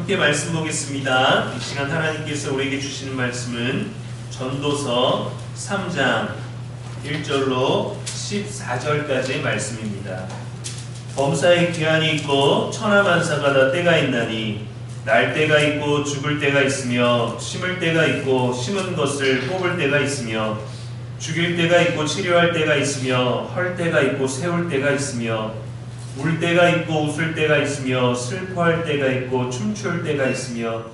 함께 말씀 보겠습니다. 이 시간 하나님께서 우리에게 주시는 말씀은 전도서 3장 1절로 14절까지의 말씀입니다. 범사에 기한이 있고 천하만사가 다 때가 있나니 날 때가 있고 죽을 때가 있으며 심을 때가 있고 심은 것을 뽑을 때가 있으며 죽일 때가 있고 치료할 때가 있으며 헐 때가 있고 세울 때가 있으며 울 때가 있고 웃을 때가 있으며 슬퍼할 때가 있고 춤출 때가 있으며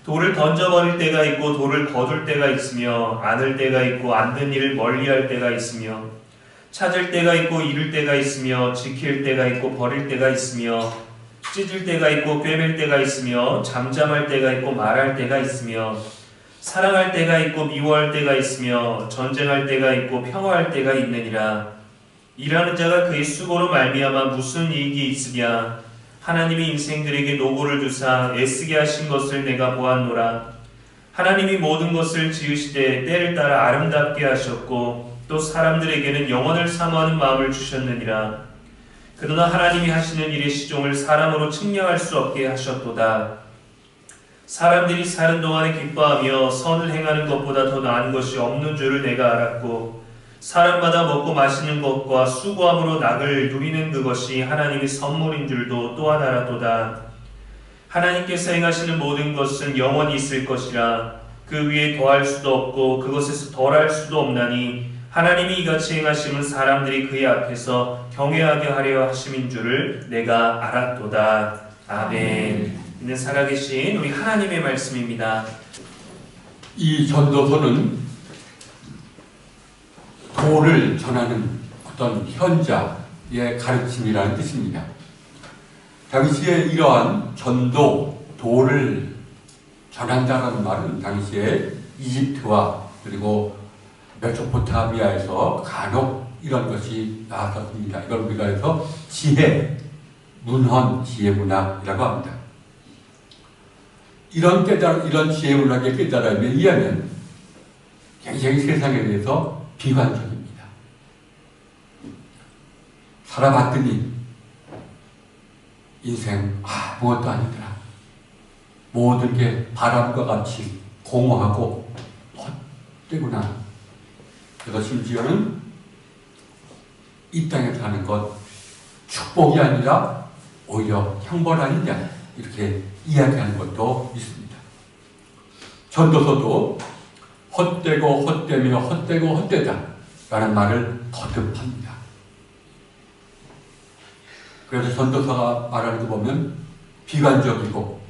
돌을 던져버릴 때가 있고 돌을 거둘 때가 있으며 안을 때가 있고 안된 일을 멀리할 때가 있으며 찾을 때가 있고 잃을 때가 있으며 지킬 때가 있고 버릴 때가 있으며 찢을 때가 있고 꿰맬 때가 있으며 잠잠할 때가 있고 말할 때가 있으며 사랑할 때가 있고 미워할 때가 있으며 전쟁할 때가 있고 평화할 때가 있느니라. 일하는 자가 그의 수고로 말미암아 무슨 이익이 있으랴. 하나님이 인생들에게 노고를 주사 애쓰게 하신 것을 내가 보았노라. 하나님이 모든 것을 지으시되 때를 따라 아름답게 하셨고 또 사람들에게는 영원을 사모하는 마음을 주셨느니라. 그러나 하나님이 하시는 일의 시종을 사람으로 측량할 수 없게 하셨도다. 사람들이 사는 동안에 기뻐하며 선을 행하는 것보다 더 나은 것이 없는 줄을 내가 알았고 사람마다 먹고 마시는 것과 수고함으로 낙을 누리는 그것이 하나님의 선물인 줄도 또한 알았도다. 하나님께서 행하시는 모든 것은 영원히 있을 것이라. 그 위에 더할 수도 없고 그것에서 덜할 수도 없나니 하나님이 이같이 행하심은 사람들이 그의 앞에서 경외하게 하려 하심인 줄을 내가 알았도다. 아멘. 이는 살아계신 우리 하나님의 말씀입니다. 이 전도서는 도를 전하는 어떤 현자의 가르침이라는 뜻입니다. 당시에 이러한 전도, 도를 전한다는 말은 당시에 이집트와 그리고 메소포타미아에서 간혹 이런 것이 나왔었습니다. 이걸 우리가 해서 지혜, 문헌, 지혜문학이라고 합니다. 이런 지혜 문학의 깨달음에 의하면 굉장히 세상에 대해서 비관적입니다. 살아봤더니 인생 아무것도 아니더라. 모든 게 바람과 같이 공허하고 헛되구나. 그래서 심지어는 이 땅에 사는 것 축복이 아니라 오히려 형벌 아니냐 이렇게 이야기하는 것도 있습니다. 전도서도 헛되고 헛되며 헛되고 헛되다 라는 말을 거듭합니다. 그래서 전도서가 말하는 거 보면 비관적이고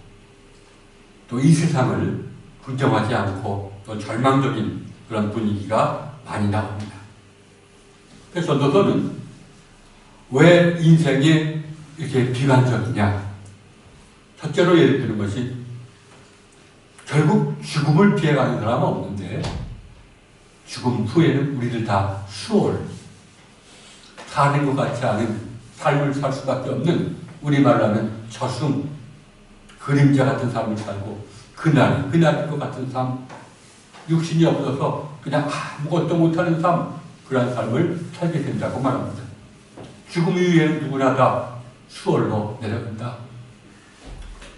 또 이 세상을 부정하지 않고 또 절망적인 그런 분위기가 많이 나옵니다. 그래서 전도서는 왜 인생이 이렇게 비관적이냐? 첫째로 예를 드는 것이 결국 죽음을 피해가는 사람은 없는데 죽음 후에는 우리들 다 수월, 사는 것 같지 않은 삶을 살 수밖에 없는 우리말로 하면 저승, 그림자 같은 삶을 살고 그날일 것 같은 삶, 육신이 없어서 그냥 아무것도 못하는 삶, 그런 삶을 살게 된다고 말합니다. 죽음 이후에는 누구나 다 수월로 내려간다.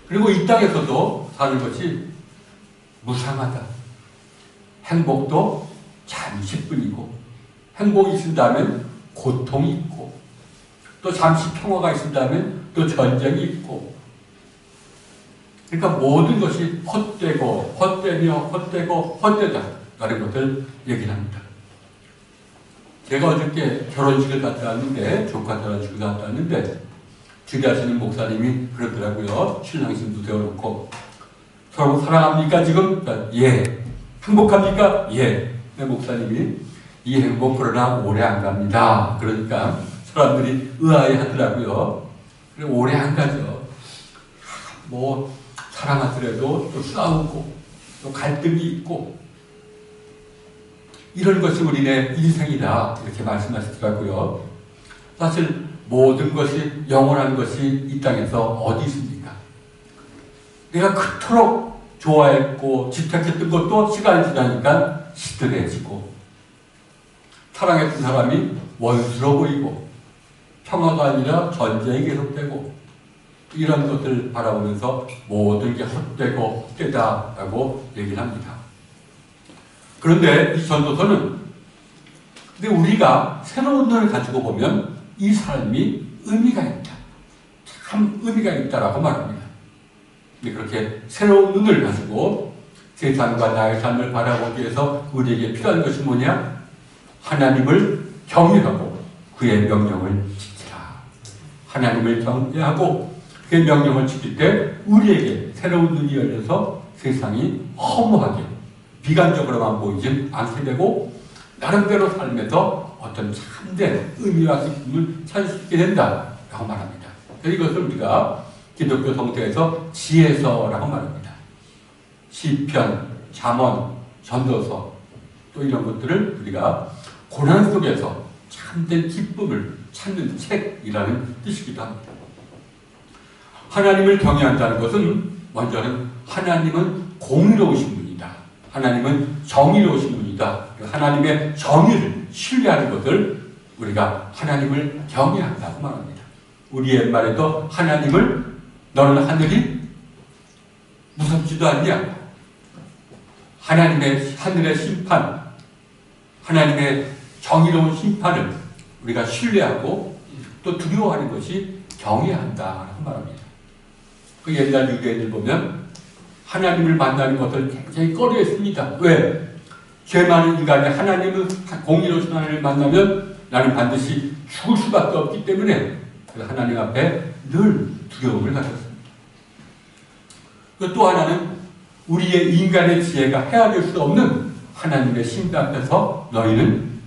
그리고 이 땅에서도 사는 것이 무상하다. 행복도 잠시뿐이고 행복이 있다면 고통이 있고 또 잠시 평화가 있다면 또 전쟁이 있고 그러니까 모든 것이 헛되고 헛되며 헛되고 헛되다 라는 것을 얘기를 합니다. 제가 어저께 결혼식을 갔다 왔는데 조카 결혼식을 갔다 왔는데 주례하시는 목사님이 그러더라고요. 신랑 신부 세워놓고 서로 사랑합니까 지금? 예. 행복합니까? 예. 네, 목사님이 이 행복 그러나 오래 안 갑니다. 그러니까 사람들이 의아해 하더라고요. 오래 안 가죠. 뭐 사랑하더라도 또 싸우고 또 갈등이 있고 이런 것이 우리네 인생이다 이렇게 말씀하시더라고요. 사실 모든 것이 영원한 것이 이 땅에서 어디 있습니까? 내가 그토록 좋아했고 집착했던 것도 시간이 지나니까 시들해지고 사랑했던 사람이 원수로 보이고 평화가 아니라 전쟁이 계속되고 이런 것을 바라보면서 모든 게 헛되고 헛되다라고 얘기를 합니다. 그런데 이 전도서는 근데 우리가 새로운 눈을 가지고 보면 이 삶이 의미가 있다. 참 의미가 있다라고 말합니다. 근데 그렇게 새로운 눈을 가지고 세상과 나의 삶을 바라보기 위해서 우리에게 필요한 것이 뭐냐? 하나님을 경외하고 그의 명령을 지키라. 하나님을 경외하고 그의 명령을 지킬 때 우리에게 새로운 눈이 열려서 세상이 허무하게 비관적으로만 보이지 않게 되고 나름대로 삶에서 어떤 참된 의미와 기쁨을 찾을 수 있게 된다라고 말합니다. 이것을 우리가 기독교 성서에서 지혜서라고 말합니다. 시편, 잠언, 전도서 또 이런 것들을 우리가 고난 속에서 참된 기쁨을 찾는 책이라는 뜻이기도 합니다. 하나님을 경외한다는 것은 먼저는 하나님은 공의로우신 분이다. 하나님은 정의로우신 분이다. 하나님의 정의를 신뢰하는 것을 우리가 하나님을 경외한다고 말합니다. 우리 옛말에도 하나님을 너는 하늘이 무섭지도 않냐? 하나님의 하늘의 심판, 하나님의 정의로운 심판을 우리가 신뢰하고 또 두려워하는 것이 경외한다라고 말합니다. 그 옛날 유대인들 보면 하나님을 만나는 것을 굉장히 꺼려했습니다. 왜? 죄 많은 인간이 하나님을 공의로우신 하나님을 만나면 나는 반드시 죽을 수밖에 없기 때문에 하나님 앞에 늘 두려움을 가졌습니다. 또 하나는 우리의 인간의 지혜가 헤아릴 수 없는 하나님의 심판 앞에서 너희는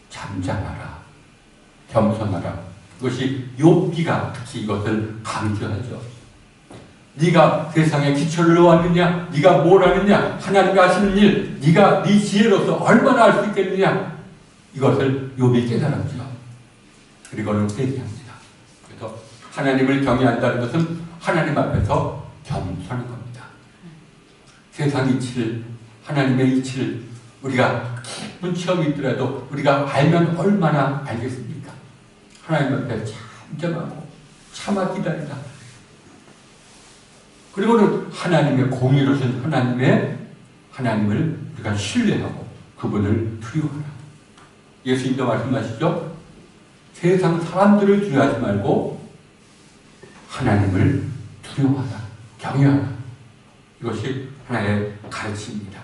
잠잠하라, 겸손하라. 그것이 욥기가 특히 이것을 강조하죠. 네가 세상에 기초를 놓았느냐? 네가 뭘 하느냐? 하나님이 하시는 일, 네가 네 지혜로서 얼마나 할 수 있겠느냐? 이것을 욥이 깨달았죠. 그리고는 회개합니다. 그래서 하나님을 경외한다는 것은 하나님 앞에서 겸손한 겁니다. 세상 이치를, 하나님의 이치를 우리가 깊은 체험이 있더라도 우리가 알면 얼마나 알겠습니까? 하나님 앞에 잠잠하고 참아 기다리다. 그리고는 하나님의 공의로우신 하나님을 우리가 신뢰하고 그분을 두려워하라. 예수님도 말씀하시죠? 세상 사람들을 두려워하지 말고 하나님을 두려워하라, 경외하라. 이것이 하나의 가르침입니다.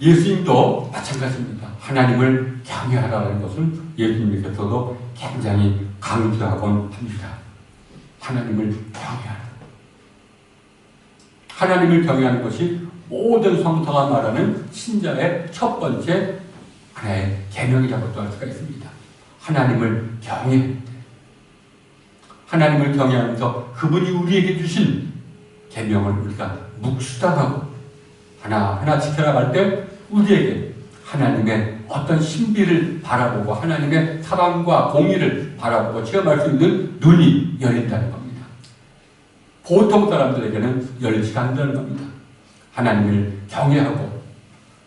예수님도 마찬가지입니다. 하나님을 경외하라는 것은 예수님께서도 굉장히 강조하곤 합니다. 하나님을 경외하라. 하나님을 경외하는 것이 모든 성서가 말하는 신자의 첫 번째 하나의 계명이라고도 할 수가 있습니다. 하나님을 경외할 때, 하나님을 경외하면서 그분이 우리에게 주신 계명을 우리가 묵상하고 하나하나 지켜나갈 때 우리에게 하나님의 어떤 신비를 바라보고 하나님의 사랑과 공의를 바라보고 체험할 수 있는 눈이 열린다는 겁니다. 보통 사람들에게는 열리지 않는다는 겁니다. 하나님을 경외하고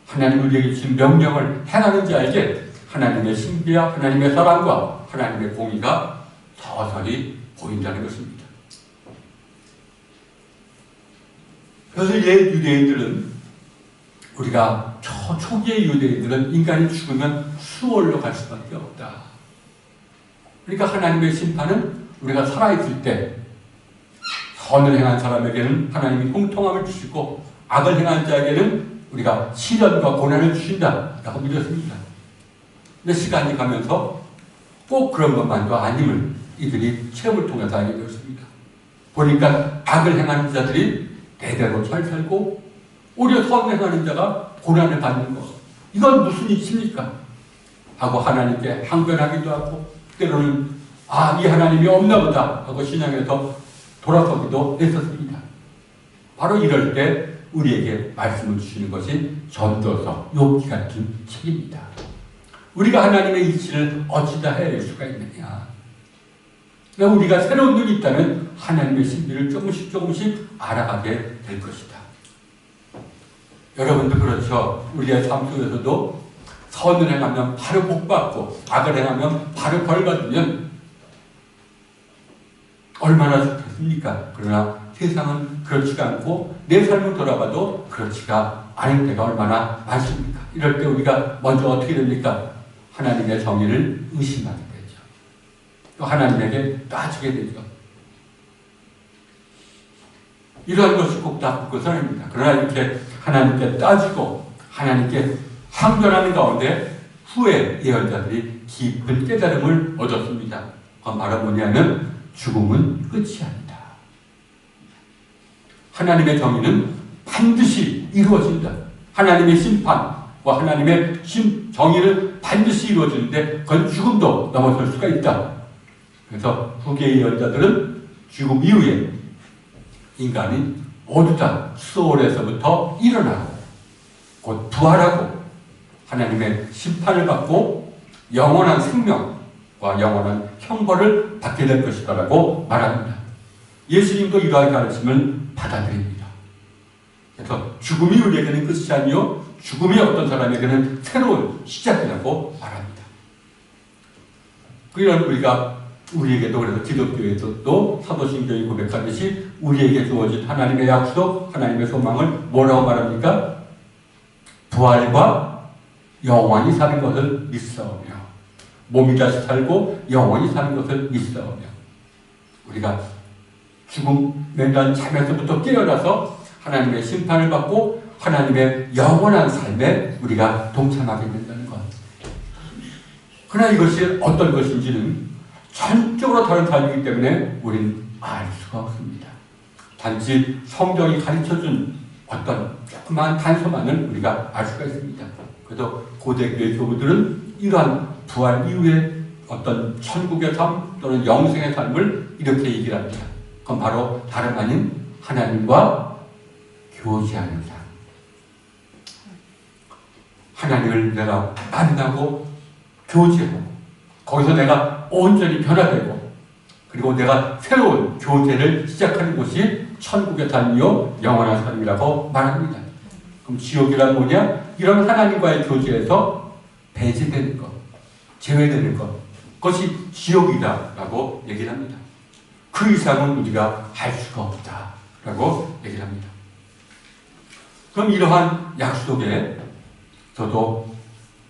하나님 우리에게 주신 명령을 행하는 자에게 하나님의 신비와 하나님의 사랑과 하나님의 공의가 서서히 보인다는 것입니다. 그래서 옛 유대인들은 우리가 초기의 유대인들은 인간이 죽으면 수월로 갈 수밖에 없다. 그러니까 하나님의 심판은 우리가 살아있을 때 선을 행한 사람에게는 하나님이 형통함을 주시고 악을 행한 자에게는 우리가 시련과 고난을 주신다라고 믿었습니다. 근데 시간이 가면서 꼭 그런 것만도 아님을 이들이 체험을 통해서 알게 되었습니다. 보니까 악을 행하는 자들이 대대로 잘 살고 오히려 선을 행하는 자가 고난을 받는 것. 이건 무슨 이치입니까? 하고 하나님께 항변하기도 하고 때로는 이 하나님이 없나 보다 하고 신앙에서 돌아서기도 했었습니다. 바로 이럴 때 우리에게 말씀을 주시는 것이 전도서 욥기 같은 책입니다. 우리가 하나님의 이치를 어찌다 헤아릴 수가 있느냐. 그러니까 우리가 새로운 눈이 있다면 하나님의 신비를 조금씩 알아가게 될 것이다. 여러분도 그렇죠. 우리의 삶 속에서도 선을 행하면 바로 복받고 악을 행하면 바로 벌받으면 얼마나 좋겠습니까? 그러나 세상은 그렇지가 않고 내 삶을 돌아봐도 그렇지가 않을 때가 얼마나 많습니까? 이럴 때 우리가 먼저 어떻게 됩니까? 하나님의 정의를 의심하게 되죠. 또 하나님에게 따지게 되죠. 이러한 것이 꼭 나쁜 것은 아닙니다. 그러나 이렇게 하나님께 따지고 하나님께 항변하는 가운데 후에 예언자들이 깊은 깨달음을 얻었습니다. 그건 바로 뭐냐면 죽음은 끝이 아니다. 하나님의 정의는 반드시 이루어진다. 하나님의 심판과 하나님의 정의를 반드시 이루어지는데 그건 죽음도 넘어설 수가 있다. 그래서 후계의 예언자들은 죽음 이후에 인간이 모두 다 수월에서부터 일어나고 곧 부활하고 하나님의 심판을 받고 영원한 생명과 영원한 형벌을 받게 될 것이다라고 말합니다. 예수님도 이러한 가르침을 받아들입니다. 그래서 죽음이 우리에게는 끝이 아니요 죽음이 어떤 사람에게는 새로운 시작이라고 말합니다. 그런 우리에게도 그래서 기독교에서도 사도신경이 고백하듯이 우리에게 주어진 하나님의 약속, 하나님의 소망을 뭐라고 말합니까? 부활과 영원히 사는 것을 믿사오며 몸이 다시 살고 영원히 사는 것을 믿사오며 우리가 죽음에 대한 잠에서부터 깨어나서 하나님의 심판을 받고 하나님의 영원한 삶에 우리가 동참하게 된다는 것. 그러나 이것이 어떤 것인지는 전적으로 다른 삶이기 때문에 우리는 알 수가 없습니다. 단지 성경이 가르쳐준 어떤 조그마한 단서만을 우리가 알 수가 있습니다. 그래서 고대교회 교부들은 이러한 부활 이후에 어떤 천국의 삶 또는 영생의 삶을 이렇게 얘기를 합니다. 그건 바로 다름 아닌 하나님과 교제하는 삶. 하나님을 내가 만나고 교제하고 거기서 내가 온전히 변화되고 그리고 내가 새로운 교제를 시작하는 곳이 천국의 삶이요 영원한 삶이라고 말합니다. 그럼 지옥이란 뭐냐? 이런 하나님과의 교제에서 배제되는 것, 제외되는 것, 그것이 지옥이다라고 얘기를 합니다. 그 이상은 우리가 할 수가 없다라고 얘기를 합니다. 그럼 이러한 약속에 저도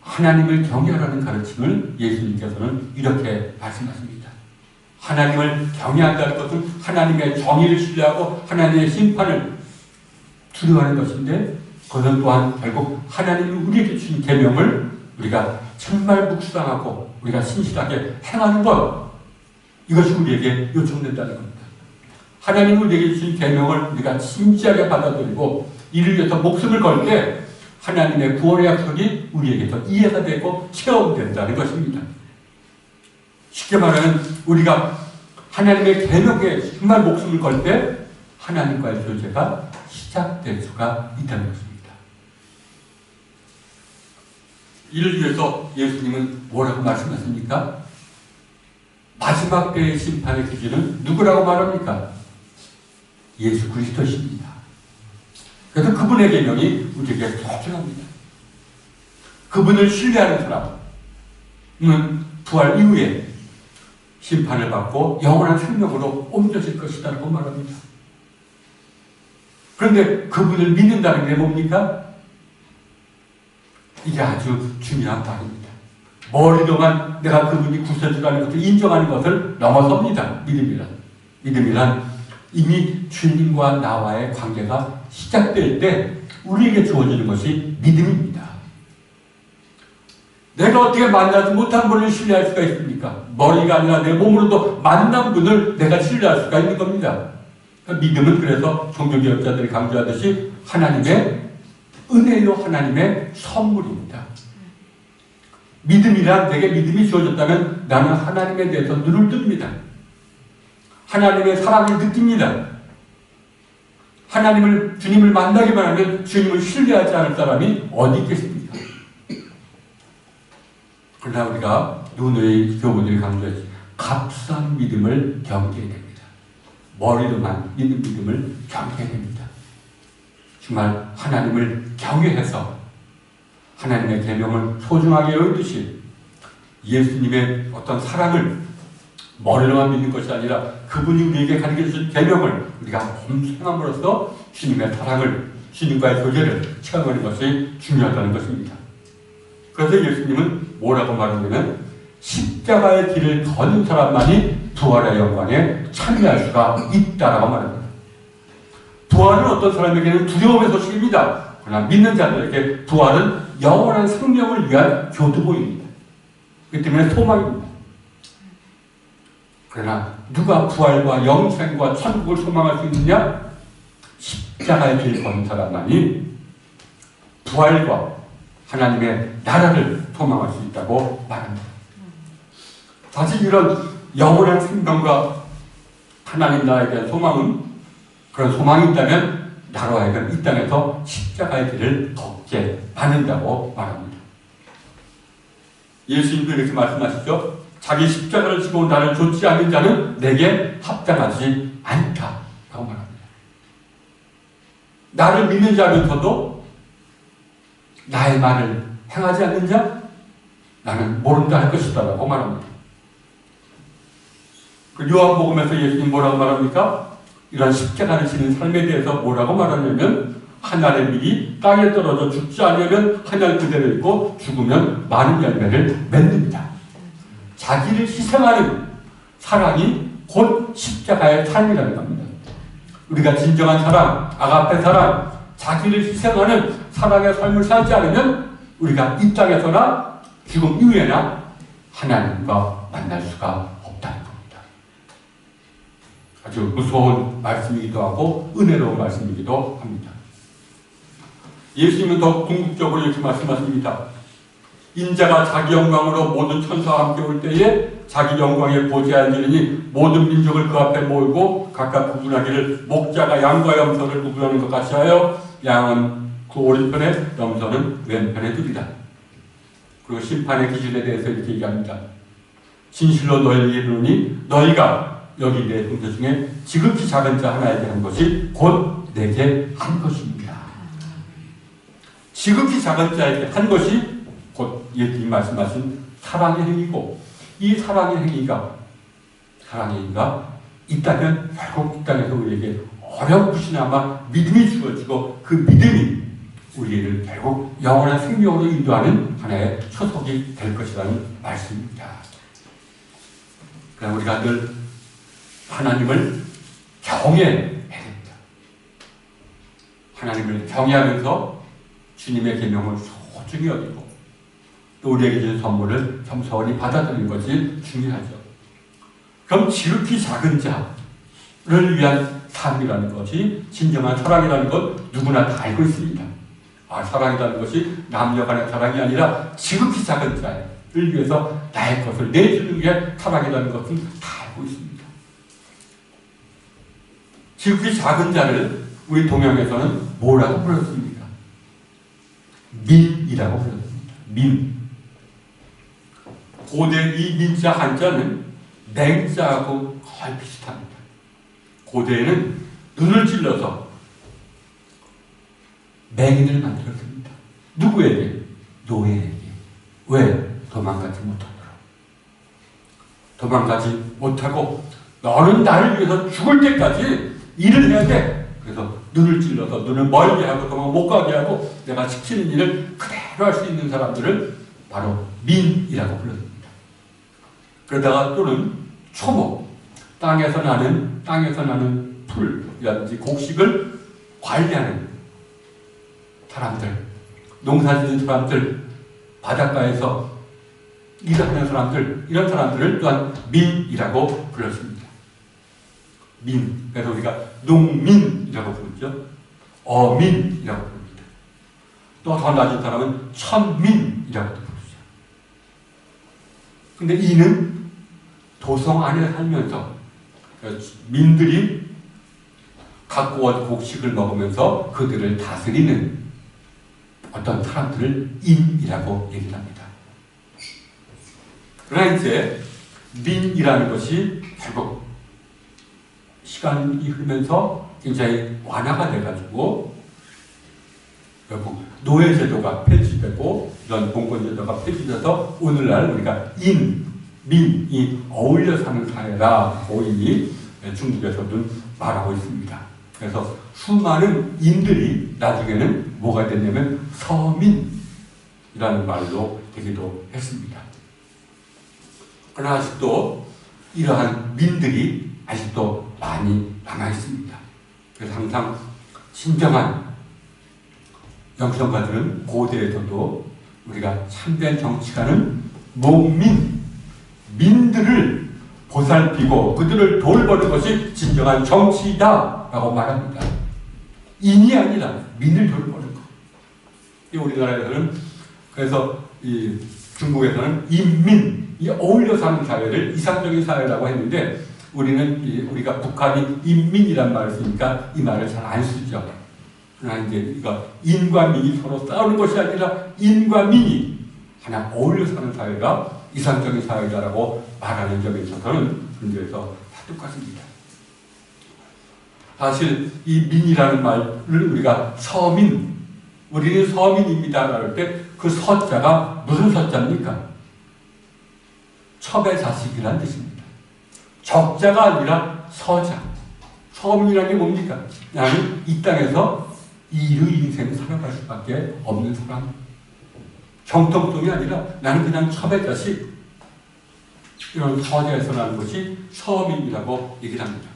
하나님을 경외하라는 가르침을 예수님께서는 이렇게 말씀하십니다. 하나님을 경외한다는 것은 하나님의 정의를 신뢰하고 하나님의 심판을 두려워하는 것인데 그것은 또한 결국 하나님이 우리에게 주신 계명을 우리가 정말 묵상하고 우리가 신실하게 행하는 것, 이것이 우리에게 요청된다는 겁니다. 하나님이 우리에게 주신 계명을 우리가 진지하게 받아들이고 이를 위해서 목숨을 걸 때 하나님의 구원의 약속이 우리에게서 이해가 되고 체험된다는 것입니다. 쉽게 말하면 우리가 하나님의 계명에 정말 목숨을 걸 때 하나님과의 교제가 시작될 수가 있다는 것입니다. 이를 위해서 예수님은 뭐라고 말씀하십니까? 마지막 때의 심판의 기준은 누구라고 말합니까? 예수 그리스도십니다. 그래서 그분의 계명이 우리에게 소중합니다. 그분을 신뢰하는 사람은 부활 이후에 심판을 받고 영원한 생명으로 옮겨질 것이라고 말합니다. 그런데 그분을 믿는다는 게 뭡니까? 이게 아주 중요한 말입니다. 머리로만 내가 그분이 구세주라는 것을 인정하는 것을 넘어섭니다. 믿음이란 이미 주님과 나와의 관계가 시작될 때 우리에게 주어지는 것이 믿음입니다. 내가 어떻게 만나지 못한 분을 신뢰할 수가 있습니까? 머리가 아니라 내 몸으로도 만난 분을 내가 신뢰할 수가 있는 겁니다. 그러니까 믿음은 그래서 종교개혁자들이 강조하듯이 하나님의 은혜요, 하나님의 선물입니다. 믿음이란 내게 믿음이 주어졌다면 나는 하나님에 대해서 눈을 뜹니다. 하나님의 사랑을 느낍니다. 주님을 만나기만 하면 주님을 신뢰하지 않을 사람이 어디 있겠습니까? 그러나 우리가 누누이 교부들이 강조했지 값싼 믿음을 경계해야 됩니다. 머리로만 믿는 믿음을 경계해야 됩니다. 정말 하나님을 경외해서 하나님의 계명을 소중하게 여기듯이 예수님의 어떤 사랑을 머리로만 믿는 것이 아니라 그분이 우리에게 가르쳐 주신 계명을 우리가 행함으로써 주님의 사랑을, 주님과의 교제를 체험하는 것이 중요하다는 것입니다. 그래서 예수님은 뭐라고 말하냐면 십자가의 길을 걷는 사람만이 부활의 영광에 참여할 수가 있다라고 말합니다. 부활은 어떤 사람에게는 두려움의 소식입니다. 그러나 믿는 자들에게 부활은 영원한 생명을 위한 교두보입니다. 그렇기 때문에 소망입니다. 그러나 누가 부활과 영생과 천국을 소망할 수 있느냐? 십자가의 길을 걷는 사람만이 부활과 하나님의 나라를 소망할 수 있다고 말합니다. 사실 이런 영원한 생명과 하나님 나라에 대한 소망은, 그런 소망이 있다면 나로 하여금 이 땅에서 십자가의 길을 걷게 하는다고 말합니다. 예수님도 이렇게 말씀하시죠. 자기 십자가를 지고 나를 좇지 않는 자는 내게 합당하지 않다라고 말합니다. 나를 믿는 자면서도 나의 말을 행하지 않는 자, 나는 모른다 할 것이다 라고 말합니다. 그 요한복음에서 예수님 뭐라고 말합니까? 이런 십자가를 지는 삶에 대해서 뭐라고 말하냐면 하늘의 밀이 땅에 떨어져 죽지 않으면 하늘 그대로 있고 죽으면 많은 열매를 맺는다. 자기를 희생하는 사랑이 곧 십자가의 삶이라는 겁니다. 우리가 진정한 사랑, 아가페 사랑, 자기를 희생하는 사랑의 삶을 살지 않으면 우리가 이 땅에서나 죽음 이후에나 하나님과 만날 수가 없다는 겁니다. 아주 무서운 말씀이기도 하고 은혜로운 말씀이기도 합니다. 예수님은 더 궁극적으로 이렇게 말씀하십니다. 인자가 자기 영광으로 모든 천사와 함께 올 때에 자기 영광에 보좌에 앉으니 모든 민족을 그 앞에 모으고 각각 구분하기를 목자가 양과 염소를 구분하는 것 같이 하여 양은 그 오른편에 염소는 왼편에 두리라. 그리고 심판의 기준에 대해서 이렇게 얘기합니다. 진실로 너희에게 이르노니 너희가 여기 내 동서 중에 지극히 작은 자 하나에게 한 것이 곧 내게 한 것입니다. 지극히 작은 자에게 한 것이 곧 예수님 말씀하신 사랑의 행위고, 이 사랑의 행위가 있다면 결국 이 땅에서 우리에게 어렴풋이나마 믿음이 주어지고 그 믿음이 우리를 결국 영원한 생명으로 인도하는 하나의 초석이 될 것이라는 말씀입니다. 그러나 우리가 늘 하나님을 경외해야 됩니다. 하나님을 경외하면서 주님의 계명을 소중히 여기고 또 우리에게 주신 선물을 겸손히 받아들이는 것이 중요하죠. 그럼 지극히 작은 자를 위한 삶이라는 것이 진정한 사랑이라는 것 누구나 다 알고 있습니다. 사랑이라는 것이 남녀 간의 사랑이 아니라 지극히 작은 자를 위해서 나의 것을 내주는 게 사랑이라는 것은 다 알고 있습니다. 지극히 작은 자를 우리 동양에서는 뭐라고 불렀습니까? 민이라고 불렀습니다. 민. 고대 이 민자 한자는 맹자하고 거의 비슷합니다. 고대에는 눈을 찔러서 맹인을 만들었습니다. 누구에게? 노예에게. 왜? 도망가지 못하도록. 도망가지 못하고 너는 나를 위해서 죽을 때까지 일을 해야 돼. 그래서 눈을 찔러서 눈을 멀게 하고 도망 못 가게 하고 내가 시키는 일을 그대로 할 수 있는 사람들을 바로 민이라고 불렀습니다. 그러다가 또는 초목, 땅에서 나는 풀이라든지 곡식을 관리하는 사람들, 농사짓는 사람들, 바닷가에서 일하는 사람들, 이런 사람들을 또한 민이라고 불렀습니다. 민, 그래서 우리가 농민이라고 부르죠. 어민이라고 부릅니다. 또 더 낮은 사람은 천민이라고 부르죠. 근데 이는 도성 안에 살면서 민들이 갖고 온 곡식을 먹으면서 그들을 다스리는 어떤 사람들을 인이라고 얘기를 합니다. 그러나 이제 민이라는 것이 결국 시간이 흐르면서 굉장히 완화가 돼가지고 결국 노예제도가 폐지되고 이런 봉건제도가 폐지돼서 오늘날 우리가 인, 민이 어울려 사는 사회라고 이미 중국에서도 말하고 있습니다. 그래서 수많은 인들이 나중에는 뭐가 됐냐면 서민이라는 말로 되기도 했습니다. 그러나 아직도 이러한 민들이 아직도 많이 남아있습니다. 그래서 항상 진정한 영성가들은 고대에서도 우리가 참된 정치가는 농민, 민들을 보살피고 그들을 돌보는 것이 진정한 정치이다 라고 말합니다. 인이 아니라 민을 돌보는 것. 우리나라에서는 그래서 이 중국에서는 인민이 어울려 사는 사회를 이상적인 사회라고 했는데 우리가 북한이 인민이란 말을 쓰니까 이 말을 잘 안 쓰죠. 그러나 이제 이거 인과 민이 서로 싸우는 것이 아니라 인과 민이 하나 어울려 사는 사회가 이상적인 사회다라고 말하는 점에 있어서는 문제에서 다 똑같습니다. 사실 이 민이라는 말을 우리가 서민, 우리는 서민입니다 할 때 그 서자가 무슨 서자입니까? 첩의 자식이라는 뜻입니다. 적자가 아니라 서자. 서민이라는 게 뭡니까? 나는 이 땅에서 이의 인생을 살아갈 수밖에 없는 사람. 정통성이 아니라 나는 그냥 첩의 자식. 이런 서자에서 나는 것이 서민이라고 얘기를 합니다.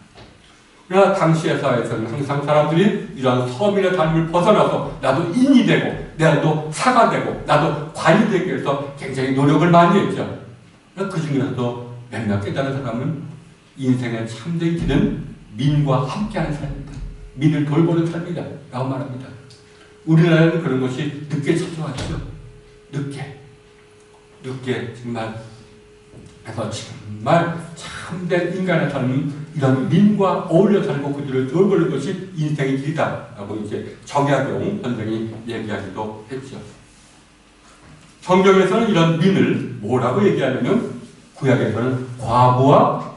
그러나 당시의 사회에서는 항상 사람들이 이런 서민의 삶을 벗어나서 나도 인이 되고 나도 사가 되고 나도 관이 되기 위해서 굉장히 노력을 많이 했죠. 그 중에서도 몇몇 깨달은 사람은 인생의 참된 길은 민과 함께하는 삶입니다. 민을 돌보는 삶이다 라고 말합니다. 우리나라에는 그런 것이 늦게 찾아왔죠. 늦게 정말 그래서 정말 참된 인간의 삶은 이런 민과 어울려 살고 그들을 돌보는 것이 인생의 길이다 라고 이제 정약용 선생이 얘기하기도 했죠. 성경에서는 이런 민을 뭐라고 얘기하냐면 구약에서는 과부와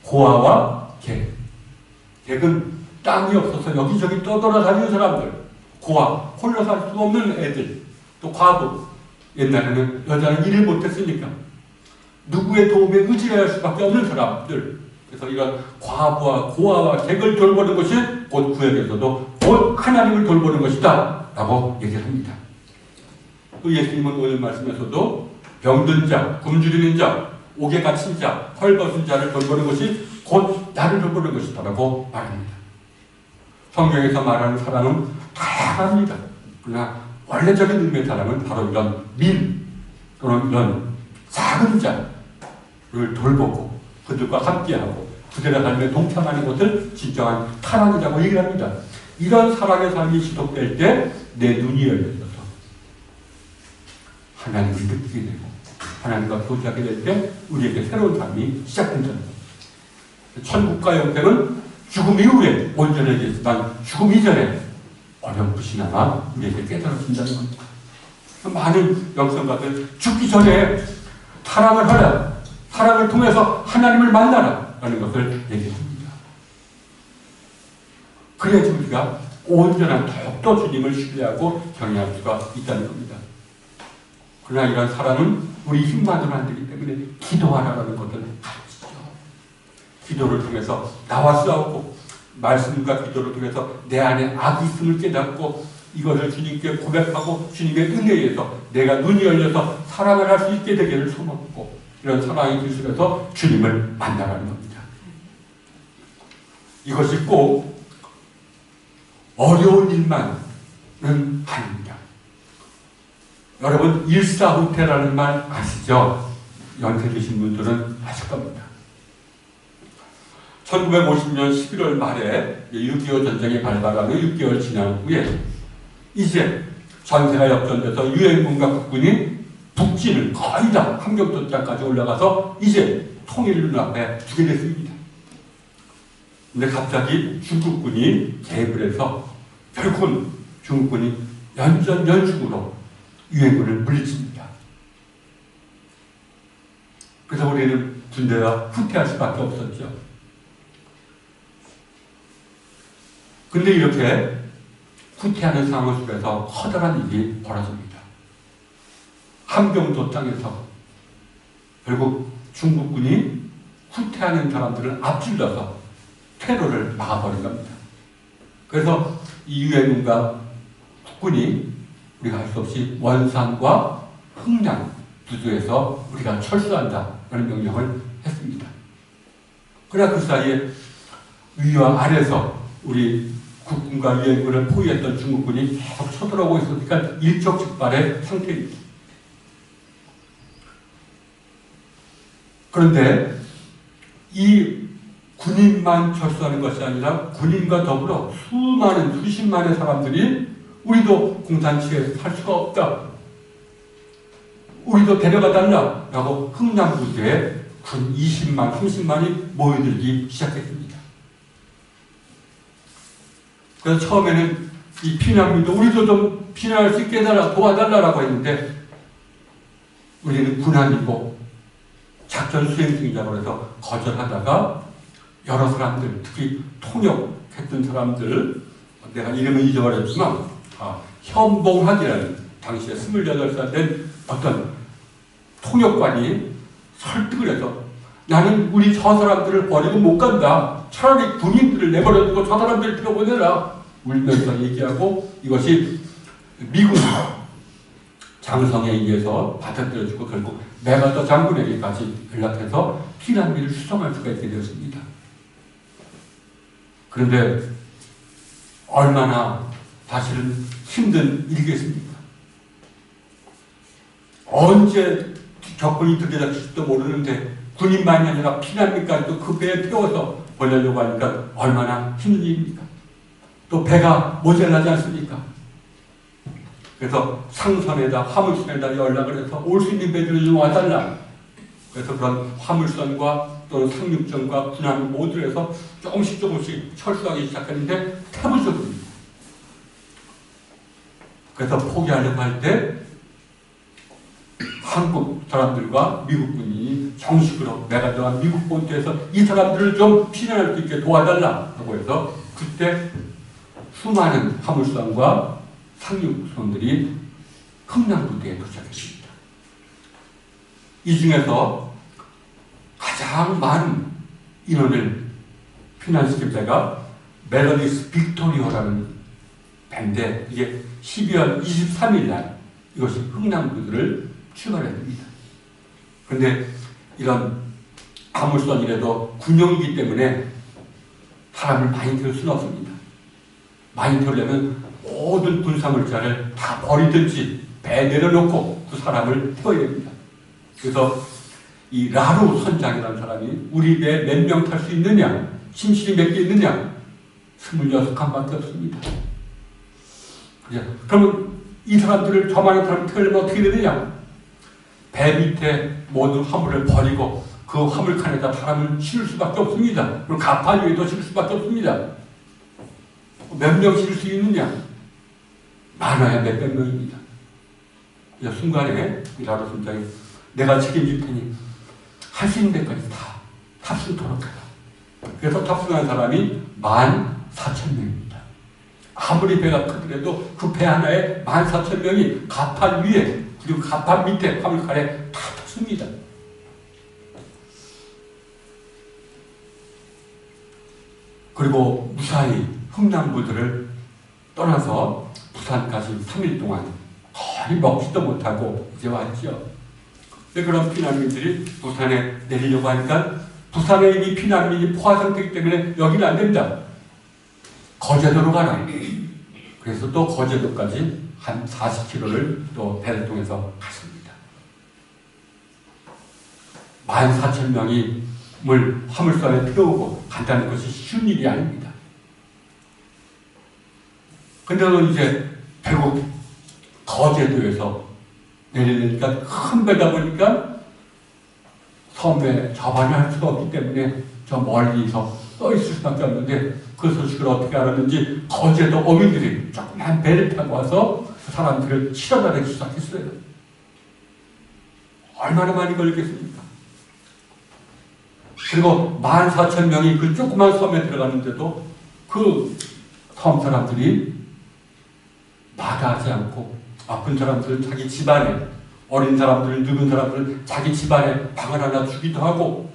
고아와 객. 객은 땅이 없어서 여기저기 떠돌아다니는 사람들, 고아, 홀로 살 수 없는 애들, 또 과부. 옛날에는 여자는 일을 못했으니까 누구의 도움에 의지할 수밖에 없는 사람들. 그래서 이런 과부와 고아와 객을 돌보는 것이 곧 구약에서도 곧 하나님을 돌보는 것이다 라고 얘기를 합니다. 또 예수님은 오늘 말씀에서도 병든 자, 굶주리는 자, 옥에 갇힌 자, 헐벗은 자를 돌보는 것이 곧 나를 돌보는 것이다 라고 말합니다. 성경에서 말하는 사랑은 다양합니다. 그러나 원래적인 의미의 사랑은 바로 이런 민 또는 이런 작은 자를 돌보고 그들과 함께하고 그들의 삶에 동참하는 것을 진정한 사랑이라고 얘기를 합니다. 이런 사랑의 삶이 지속될 때 내 눈이 열려서 하나님을 느끼게 되고 하나님과 교제하게 될 때 우리에게 새로운 삶이 시작된다는 겁니다. 천국과 영생은 죽음 이후에 온전해지지만 죽음 이전에 어렴풋이나마 우리에게 깨달아진다는 겁니다. 많은 영성가들 죽기 전에 사랑을 하라, 사랑을 통해서 하나님을 만나라 라는 것을 얘기합니다. 그래야지 우리가 온전한 더욱더 주님을 신뢰하고 경외할 수가 있다는 겁니다. 그러나 이런 사랑은 우리 힘만으로 안 되기 때문에 기도하라는 것을 가르치죠. 기도를 통해서 나와 싸우고 말씀과 기도를 통해서 내 안에 악이 있음을 깨닫고 이것을 주님께 고백하고 주님의 은혜에 의해서 내가 눈이 열려서 사랑을 할 수 있게 되기를 소망하고 이런 사랑의 기술에서 주님을 만나라는 겁니다. 이것이 꼭 어려운 일만은 아닙니다. 여러분 일사후퇴라는 말 아시죠? 연세 드신 분들은 아실 겁니다. 1950년 11월 말에 6.25 전쟁이 발발하며 6개월 지난 후에 이제 전세가 역전돼서 유엔군과 국군이 북진을 거의 다 함경도장까지 올라가서 이제 통일을 눈앞에 두게 됐습니다. 근데 갑자기 중국군이 개입을 해서 결국은 중국군이 연중으로 유엔군을 물리칩니다. 그래서 우리는 군대가 후퇴할 수밖에 없었죠. 근데 이렇게 후퇴하는 상황 속에서 커다란 일이 벌어집니다. 함경도 땅에서 결국 중국군이 후퇴하는 사람들을 앞질러서 테러를 막아버린 겁니다. 그래서 이 유해군과 국군이 우리가 할 수 없이 원산과 흥량 부두에서 우리가 철수한다라는 명령을 했습니다. 그러나 그 사이에 위와 아래에서 우리 국군과 유해군을 포위했던 중국군이 계속 쳐들어오고 있으니까 일촉즉발의 상태입니다. 그런데 이 군인만 철수하는 것이 아니라 군인과 더불어 수많은 수십만의 사람들이 우리도 공산치에 살 수가 없다, 우리도 데려가 달라 라고 흥남부두에 군 20만, 30만이 모여들기 시작했습니다. 그래서 처음에는 이 피난민도 우리도 좀 피난할 수 있게 해달라, 도와달라고 했는데 우리는 군함이고 작전 수행 중이라고 해서 거절하다가 여러 사람들, 특히 통역했던 사람들, 내가 이름은 잊어버렸지만 현봉학이라는 당시에 28살 된 어떤 통역관이 설득을 해서 나는 우리 저 사람들을 버리고 못 간다, 차라리 군인들을 내버려두고 저 사람들을 들여보내라 울면서 얘기하고, 이것이 미군 장성에 의해서 받아들여지고 결국 메가더 장군에게까지 연락해서 피난민을 수송할 수가 있게 되었습니다. 그런데 얼마나 사실은 힘든 일이겠습니까? 언제 적군이 들이닥칠지도 모르는데 군인만이 아니라 피난민까지도 그 배에 태워서 보내려고 하니까 얼마나 힘든 일입니까? 또 배가 모자라지 않습니까? 그래서 상선에다, 화물선에다 연락을 해서 올 수 있는 배들을 좀 와달라. 그래서 그런 화물선과 또는 상륙전과 군함 모두를 해서 조금씩 철수하기 시작했는데 태부적입니다. 그래서 포기하려고 할 때 한국 사람들과 미국군이 정식으로 메가더한 미국 본토에서 이 사람들을 좀 피난할 수 있게 도와달라고 해서 그때 수많은 화물선과 상륙선들이 흥남부두에 도착했습니다. 이 중에서 가장 많은 인원을 피난시킨 배가 멜로디스 빅토리오라는 배인데 이게 12월 23일 날 이것이 흥남부두를 출발했습니다. 그런데 이런 화물선이라도 군용이기 때문에 사람을 많이 태울 수는 없습니다. 많이 태우려면 모든 군사물자를 다 버리든지 배에 내려놓고 그 사람을 태워야 됩니다. 그래서 이 라루 선장이라는 사람이 우리 배에 몇 명 탈 수 있느냐, 침실이 몇 개 있느냐, 26칸밖에 없습니다. 그러면 이 사람들을, 저 많은 사람을 태우려면 어떻게 되느냐? 배 밑에 모든 화물을 버리고 그 화물칸에다 사람을 실을 수밖에 없습니다. 그리고 갑판 위에도 실을 수밖에 없습니다. 몇 명 실을 수 있느냐? 많아야 몇백 명입니다. 순간에 이 라루 선장이 내가 책임질 테니 할 수 있는 데까지 다 탑승토록 해라. 그래서 탑승한 사람이 14,000명입니다. 아무리 배가 크더라도 그 배 하나에 14,000명이 갑판 위에 그리고 갑판 밑에 화물칸에 다 탔습니다. 그리고 무사히 흥남부두를 떠나서 부산까지 3일 동안 거의 먹지도 못하고 이제 왔죠. 그런 피난민들이 부산에 내리려고 하니까 부산에 이미 피난민이 포화 상태이기 때문에 여기는 안 된다. 거제도로 가라. 그래서 또 거제도까지 한 40km를 또 배를 통해서 갔습니다. 14,000명이 화물선에 태우고 간다는 것이 쉬운 일이 아닙니다. 근데 이제 결국 거제도에서 내리니까 큰 배다 보니까 섬에 접안을 할 수가 없기 때문에 저 멀리서 떠 있을 수밖에 없는데 그 소식을 어떻게 알았는지 거제도 어민들이 조그만 배를 타고 와서 사람들을 실어다니기 시작했어요. 얼마나 많이 걸리겠습니까? 그리고 14,000명이 그 조그만 섬에 들어갔는데도 그 섬 사람들이 마다하지 않고 아픈 사람들은 자기 집안에 어린 사람들, 늙은 사람들 자기 집안에 방을 하나 주기도 하고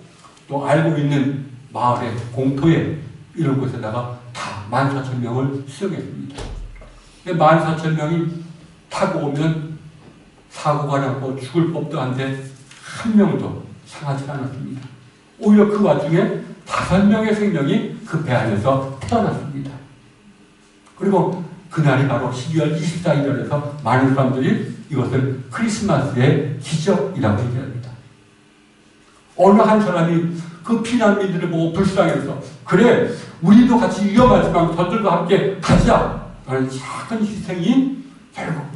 또 알고 있는 마을에 공터에 이런 곳에다가 다 14,000명을 수용했습니다. 14,000명이 타고 오면 사고가 나고 죽을 법도 한데 한 명도 상하지 않았습니다. 오히려 그 와중에 5명의 생명이 그 배 안에서 태어났습니다. 그리고 그날이 바로 12월 24일이라서 많은 사람들이 이것을 크리스마스의 기적이라고 얘기합니다. 어느 한 사람이 그 피난민들을 보고 불쌍해서 그래 우리도 같이 위험하지만 저들과 함께 가자 라는 작은 희생이 결국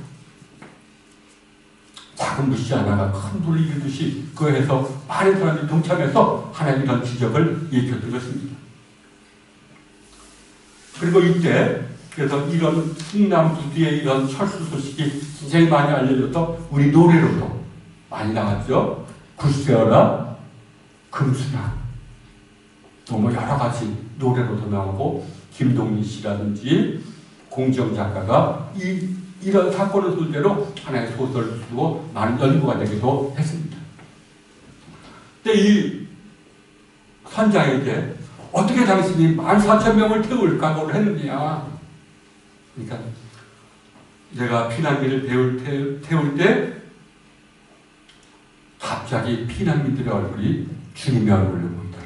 작은 무시 하나가 큰 불을 일으키듯이 그에서 많은 사람들이 동참해서 하나님 이런 기적을 일으켰던 것입니다. 그리고 이때 그래서 이런 흥남부두의 이런 철수 소식이 굉장히 많이 알려져서 우리 노래로도 많이 나왔죠. 굿세어라, 금수나 또 뭐 여러 가지 노래로도 나오고 김동민 씨라든지 공정 작가가 이런 사건을 소재로 하나의 소설을 쓰고 많은 연구가 되기도 했습니다. 근데 이 선장에게 어떻게 당신이 14,000명을 태울 각오를 했느냐. 그러니까 내가 피난민을 태울 때 갑자기 피난민들의 얼굴이 주님의 얼굴로 보이더라.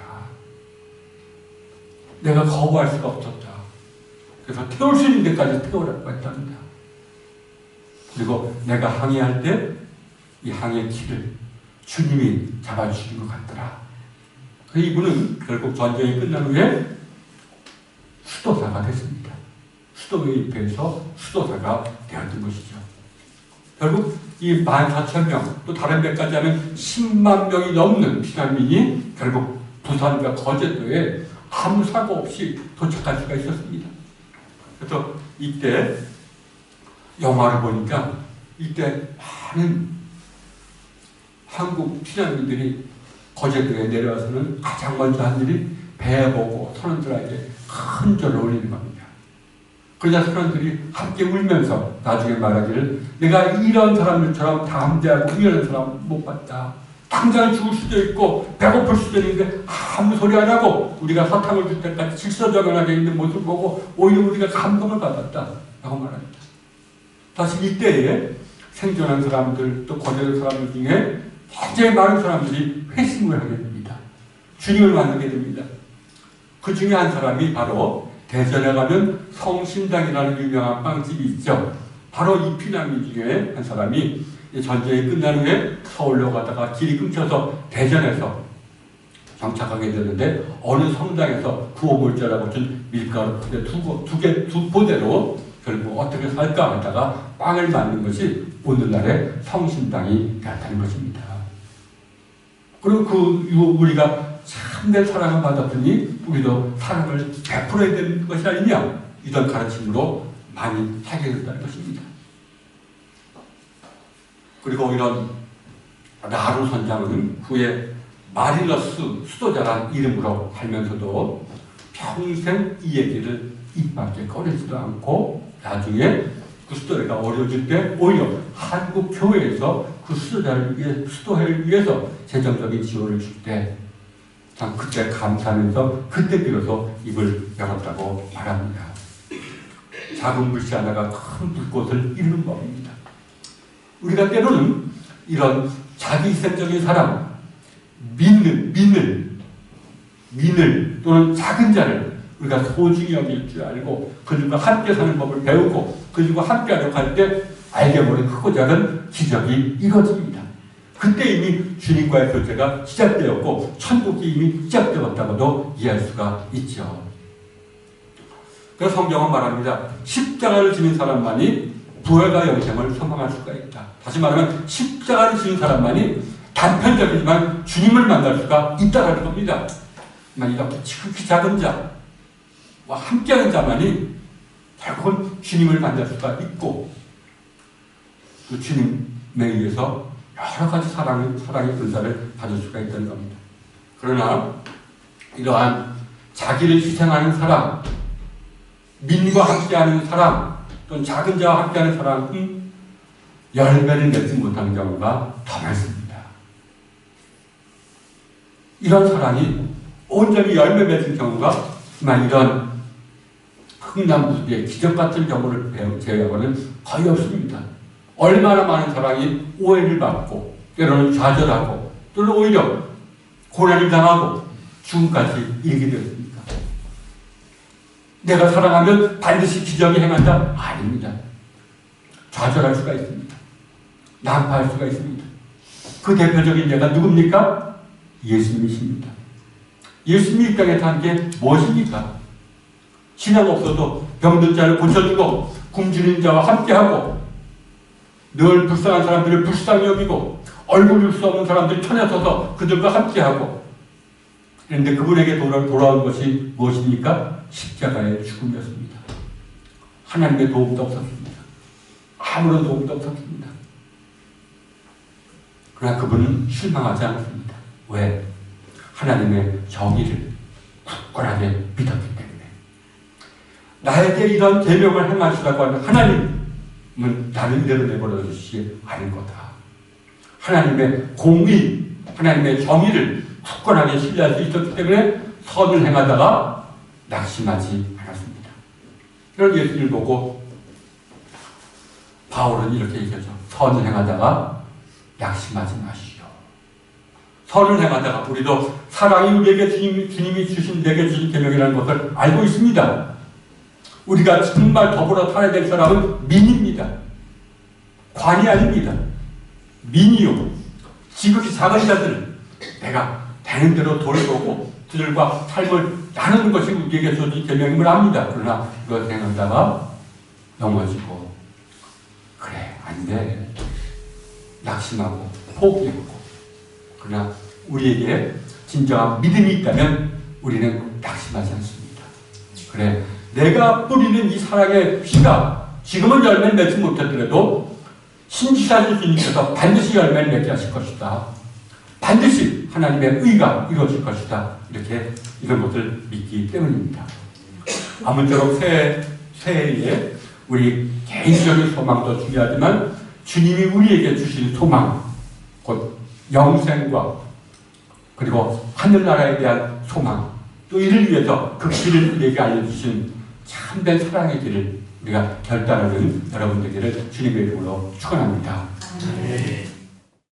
내가 거부할 수가 없었다. 그래서 태울 수 있는 데까지 태우라고 했답니다. 그리고 내가 항해할 때 이 항해 길을 주님이 잡아주신 것 같더라. 그 이분은 결국 전쟁이 끝난 후에 수도사가 됐습니다. 수도에 입회해서 수도사가 되었던 것이죠. 결국 이 14,000명 또 다른 데까지 하면 10만 명이 넘는 피난민이 결국 부산과 거제도에 아무 사고 없이 도착할 수가 있었습니다. 그래서 이때 영화를 보니까 이때 많은 한국 피난민들이 거제도에 내려와서는 가장 먼저 한 일이 배 보고 선원들에게 큰 절을 올리는 겁니다. 그러자 선원들이 함께 울면서 나중에 말하기를 내가 이런 사람들처럼 담대하고 이런 사람 못 봤다. 당장 죽을 수도 있고 배고플 수도 있는데 아무 소리 안 하고 우리가 사탕을 줄 때까지 질서정연하게 있는 모습을 보고 오히려 우리가 감동을 받았다 라고 말합니다. 사실 이때에 생존한 사람들 또 거제도 사람들 중에 굉장히 많은 사람들이 회심을 하게 됩니다. 주님을 만나게 됩니다. 그 중에 한 사람이 바로 대전에 가면 성신당이라는 유명한 빵집이 있죠. 바로 이 피난민 중에 한 사람이 전쟁이 끝난 후에 서울로 가다가 길이 끊겨서 대전에서 정착하게 되는데 어느 성당에서 구호물자라고 준 밀가루 두 포대로 결국 어떻게 살까 하다가 빵을 만든 것이 오늘날의 성신당이 되었다는 것입니다. 그리고 우리가 참된 사랑을 받았더니 우리도 사랑을 베풀어야 되는 것이 아니냐 이런 가르침으로 많이 살게 됐다는 것입니다. 그리고 이런 라루 선장은 후에 마릴러스 수도자란 이름으로 살면서도 평생 이 얘기를 입 밖에 꺼내지도 않고 나중에 그 수도회가 어려워질 때 오히려 한국 교회에서 그 수도회를 위해서 재정적인 지원을 줄 때 그때 감사하면서 그때 비로소 입을 열었다고 말합니다. 작은 불씨 하나가 큰 불꽃을 이루는 법입니다. 우리가 때로는 이런 자기 희생적인 사람, 민을 또는 작은 자를 우리가 소중히 여길 줄 알고 그들과 함께 사는 법을 배우고 그들과 함께 하려고 할 때 알게 모른 크고 작은 기적이 이루어집니다. 그때 이미 주님과의 교제가 시작되었고 천국이 이미 시작되었다고도 이해할 수가 있죠. 그래서 성경은 말합니다. 십자가를 지는 사람만이 부활과 영생을 소망할 수가 있다. 다시 말하면 십자가를 지는 사람만이 단편적이지만 주님을 만날 수가 있다는 겁니다. 이렇게 지극히 작은 자와 함께하는 자만이 결국은 주님을 만날 수가 있고 그 주님에 의해서 여러 가지 사랑의 은사를 받을 수가 있다는 겁니다. 그러나 이러한 자기를 희생하는 사람, 민과 함께하는 사람, 또는 작은 자와 함께하는 사람은 열매를 맺지 못하는 경우가 더 많습니다. 이런 사랑이 온전히 열매 맺은 경우가 정말 이런 흥남부두의 기적 같은 경우를 제외하고는 거의 없습니다. 얼마나 많은 사랑이 오해를 받고 때로는 좌절하고 또는 오히려 고난을 당하고 죽음까지 이르게 되었습니까? 내가 사랑하면 반드시 기적이 행한다? 아닙니다. 좌절할 수가 있습니다. 난파할 수가 있습니다. 그 대표적인 예가 누굽니까? 예수님이십니다. 예수님이 이 땅에 산 게 무엇입니까? 신앙 없어도 병든 자를 고쳐주고 굶주린 자와 함께하고 늘 불쌍한 사람들을 불쌍히 여기고 얼굴 줄 수 없는 사람들이 편에 서서 그들과 함께하고, 그런데 그분에게 돌아온 것이 무엇입니까? 십자가의 죽음이었습니다. 하나님의 도움도 없었습니다. 아무런 도움도 없었습니다. 그러나 그분은 실망하지 않았습니다. 왜? 하나님의 정의를 굳건하게 믿었기 때문에. 나에게 이런 계명을 행하시라고 하는 하나님은 나를 이대로 내버려 두시지 않을 거다. 하나님의 공의, 하나님의 정의를 굳건하게 신뢰할 수 있었기 때문에 선을 행하다가 낙심하지 않았습니다. 이런 예수님을 보고 바울은 이렇게 얘기하죠. 선을 행하다가 낙심하지 마시오. 선을 행하다가 우리도 사랑이 우리에게 주님이 주신 내게 주신 계명이라는 것을 알고 있습니다. 우리가 정말 더불어 살아야 될 사람은 민입니다. 관이 아닙니다. 민이요. 지극히 작은 자들, 내가 되는 대로 돌보고 그들과 삶을 나누는 것이 우리에게 주어진 계명임을 압니다. 그러나 그걸 행하다가 넘어지고, 그래, 안 돼. 낙심하고 포기하고. 그러나 우리에게 진정한 믿음이 있다면 우리는 낙심하지 않습니다. 그래, 내가 뿌리는 이 사랑의 피가 지금은 열매를 맺지 못했더라도 신지사님 주님께서 반드시 열매를 맺게 하실 것이다. 반드시 하나님의 의가 이루어질 것이다. 이렇게 이런 것을 믿기 때문입니다. 아무쪼록 새해에 우리 개인적인 소망도 중요하지만 주님이 우리에게 주신 소망, 곧 영생과 그리고 하늘나라에 대한 소망, 또 이를 위해서 그 길을 우리에게 알려주신 참된 사랑의 길을 우리가 결단하는 여러분 되기를 주님의 이름으로 축원합니다.